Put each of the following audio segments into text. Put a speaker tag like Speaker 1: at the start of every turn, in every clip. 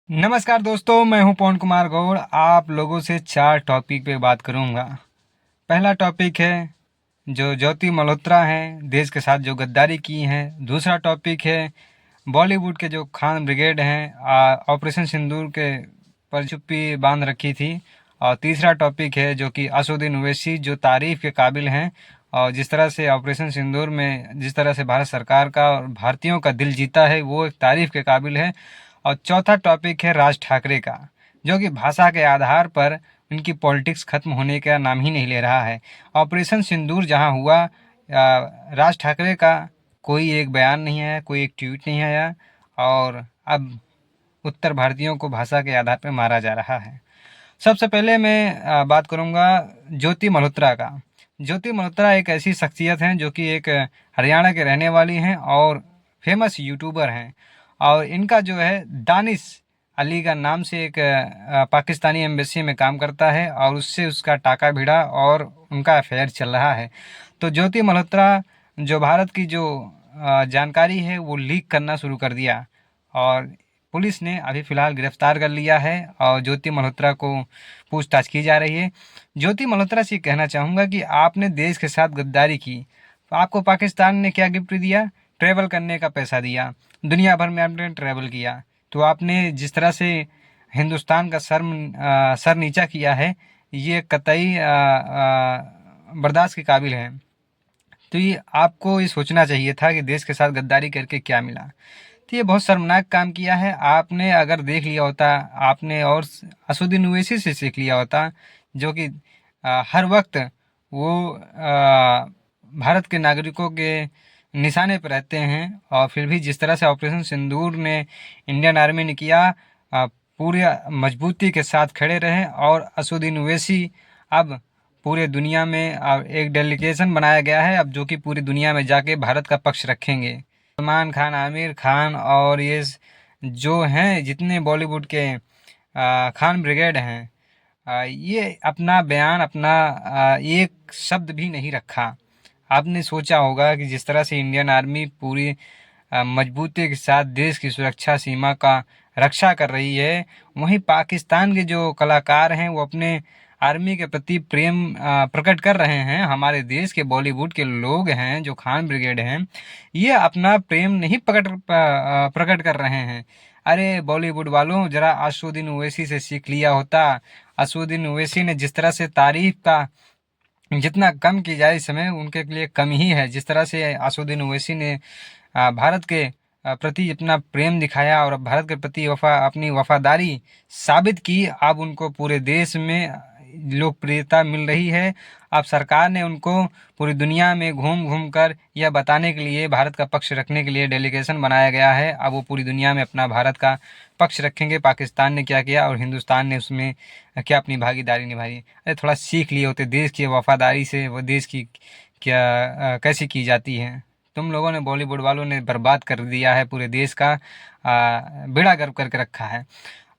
Speaker 1: नमस्कार दोस्तों, मैं हूं पवन कुमार गौड़। आप लोगों से 4 टॉपिक पे बात करूंगा। पहला टॉपिक है जो ज्योति मल्होत्रा हैं, देश के साथ जो गद्दारी की हैं। दूसरा टॉपिक है बॉलीवुड के जो खान ब्रिगेड हैं, ऑपरेशन सिंदूर के पर चुप्पी बांध रखी थी। और तीसरा टॉपिक है जो कि असदुद्दीन ओवैसी जो तारीफ के काबिल हैं, और जिस तरह से ऑपरेशन सिंदूर में जिस तरह से भारत सरकार का और भारतीयों का दिल जीता है, वो एक तारीफ के काबिल है। और चौथा टॉपिक है राज ठाकरे का, जो कि भाषा के आधार पर उनकी पॉलिटिक्स खत्म होने का नाम ही नहीं ले रहा है। ऑपरेशन सिंदूर जहां हुआ, राज ठाकरे का कोई एक बयान नहीं आया, कोई एक ट्वीट नहीं आया, और अब उत्तर भारतीयों को भाषा के आधार पर मारा जा रहा है। सबसे पहले मैं बात करूंगा ज्योति मल्होत्रा का। ज्योति मल्होत्रा एक ऐसी शख्सियत हैं जो कि एक हरियाणा के रहने वाली हैं और फेमस यूट्यूबर हैं। और इनका जो है दानिश अली का नाम से एक पाकिस्तानी एम्बेसी में काम करता है, और उससे उसका टाका भिड़ा और उनका अफेयर चल रहा है। तो ज्योति मल्होत्रा जो भारत की जो जानकारी है वो लीक करना शुरू कर दिया, और पुलिस ने अभी फ़िलहाल गिरफ्तार कर लिया है और ज्योति मल्होत्रा को पूछताछ की जा रही है। ज्योति मल्होत्रा से कहना चाहूँगा कि आपने देश के साथ गद्दारी की, तो आपको पाकिस्तान ने क्या गिफ्ट दिया? ट्रैवल करने का पैसा दिया, दुनिया भर में आपने ट्रैवल किया। तो आपने जिस तरह से हिंदुस्तान का सर नीचा किया है, ये कतई बर्दाश्त के काबिल है। तो ये आपको ये सोचना चाहिए था कि देश के साथ गद्दारी करके क्या मिला। तो ये बहुत शर्मनाक काम किया है। आपने अगर देख लिया होता, आपने और असुद्दीन ओवैसी से सीख लिया होता, जो कि हर वक्त वो भारत के नागरिकों के निशाने पर रहते हैं, और फिर भी जिस तरह से ऑपरेशन सिंदूर ने इंडियन आर्मी ने किया, पूरे मजबूती के साथ खड़े रहे। और असुद्दीन ओवैसी अब पूरे दुनिया में एक डेलीगेशन बनाया गया है, अब जो कि पूरी दुनिया में जाके भारत का पक्ष रखेंगे। सलमान खान, आमिर खान और ये जो हैं जितने बॉलीवुड के खान ब्रिगेड हैं, ये अपना बयान, अपना एक शब्द भी नहीं रखा। आपने सोचा होगा कि जिस तरह से इंडियन आर्मी पूरी मजबूती के साथ देश की सुरक्षा सीमा का रक्षा कर रही है, वहीं पाकिस्तान के जो कलाकार हैं वो अपने आर्मी के प्रति प्रेम प्रकट कर रहे हैं। हमारे देश के बॉलीवुड के लोग हैं जो खान ब्रिगेड हैं, ये अपना प्रेम नहीं प्रकट कर रहे हैं। अरे बॉलीवुड वालों, जरा असदुद्दीन ओवैसी से सीख लिया होता। असदुद्दीन ओवैसी ने जिस तरह से तारीफ का जितना कम की जाए इस समय उनके लिए कम ही है। जिस तरह से असदुद्दीन ओवैसी ने भारत के प्रति अपना प्रेम दिखाया और भारत के प्रति अपनी वफादारी साबित की, अब उनको पूरे देश में लोकप्रियता मिल रही है। अब सरकार ने उनको पूरी दुनिया में घूम घूम कर यह बताने के लिए, भारत का पक्ष रखने के लिए डेलीगेशन बनाया गया है। अब वो पूरी दुनिया में अपना भारत का पक्ष रखेंगे, पाकिस्तान ने क्या किया और हिंदुस्तान ने उसमें क्या अपनी भागीदारी निभाई। अरे थोड़ा सीख लिए होते देश की वफादारी से, वो देश की क्या कैसी की जाती है। तुम लोगों ने, बॉलीवुड वालों ने बर्बाद कर दिया है पूरे देश का, बेड़ा गर्क करके रखा है।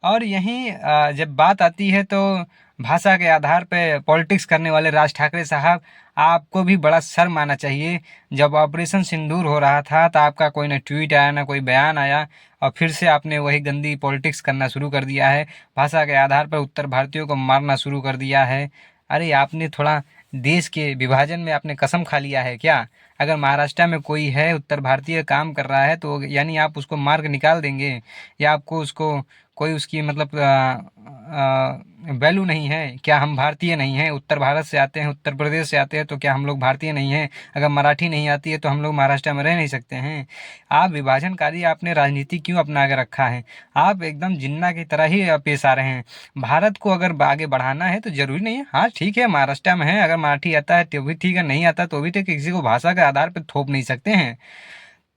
Speaker 1: और यहीं जब बात आती है तो भाषा के आधार पे पॉलिटिक्स करने वाले राज ठाकरे साहब, आपको भी बड़ा शर्म आना चाहिए। जब ऑपरेशन सिंदूर हो रहा था तो आपका कोई ना ट्वीट आया ना कोई बयान आया, और फिर से आपने वही गंदी पॉलिटिक्स करना शुरू कर दिया है। भाषा के आधार पर उत्तर भारतीयों को मारना शुरू कर दिया है। अरे आपने थोड़ा देश के विभाजन में आपने कसम खा लिया है क्या? अगर महाराष्ट्र में कोई है उत्तर भारतीय काम कर रहा है, तो यानी आप उसको मार के निकाल देंगे, या आपको उसको कोई उसकी मतलब वैल्यू नहीं है क्या? हम भारतीय नहीं हैं? उत्तर भारत से आते हैं, उत्तर प्रदेश से आते हैं, तो क्या हम लोग भारतीय नहीं हैं? अगर मराठी नहीं आती है तो हम लोग महाराष्ट्र में रह नहीं सकते हैं? आप विभाजनकारी आपने राजनीति क्यों अपना के रखा है? आप एकदम जिन्ना की तरह ही पेश आ रहे हैं। भारत को अगर आगे बढ़ाना है तो जरूरी नहीं है, हाँ ठीक है महाराष्ट्र में है, अगर मराठी आता है तो भी ठीक है, नहीं आता तो भी ठीक है, किसी को भाषा के आधार पर थोप नहीं सकते हैं।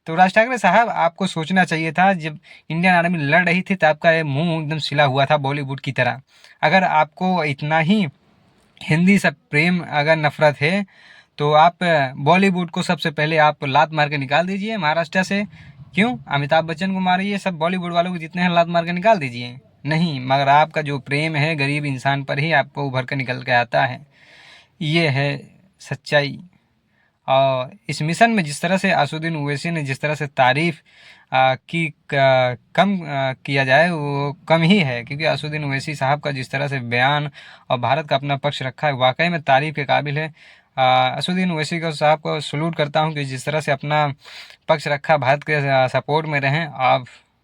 Speaker 1: तो राज ठाकरे साहब, आपको सोचना चाहिए था। जब इंडियन आर्मी लड़ रही थी तो आपका ये मुंह एकदम सिला हुआ था बॉलीवुड की तरह। अगर आपको इतना ही हिंदी से प्रेम, अगर नफरत है, तो आप बॉलीवुड को सबसे पहले आप लात मार के निकाल दीजिए महाराष्ट्र से। क्यों? अमिताभ बच्चन को मारिए, सब बॉलीवुड वालों को जितने हैं लात मार के निकाल दीजिए। नहीं, मगर आपका जो प्रेम है गरीब इंसान पर ही आपको उभर कर निकल के आता है। ये है सच्चाई। और इस मिशन में जिस तरह से असदुद्दीन ओवैसी ने जिस तरह से तारीफ़ की कम किया जाए वो कम ही है, क्योंकि असदुद्दीन ओवैसी साहब का जिस तरह से बयान और भारत का अपना पक्ष रखा है वाकई में तारीफ़ के काबिल है। असदुद्दीन ओवैसी को साहब को सलूट करता हूँ कि जिस तरह से अपना पक्ष रखा, भारत के सपोर्ट में रहें। आप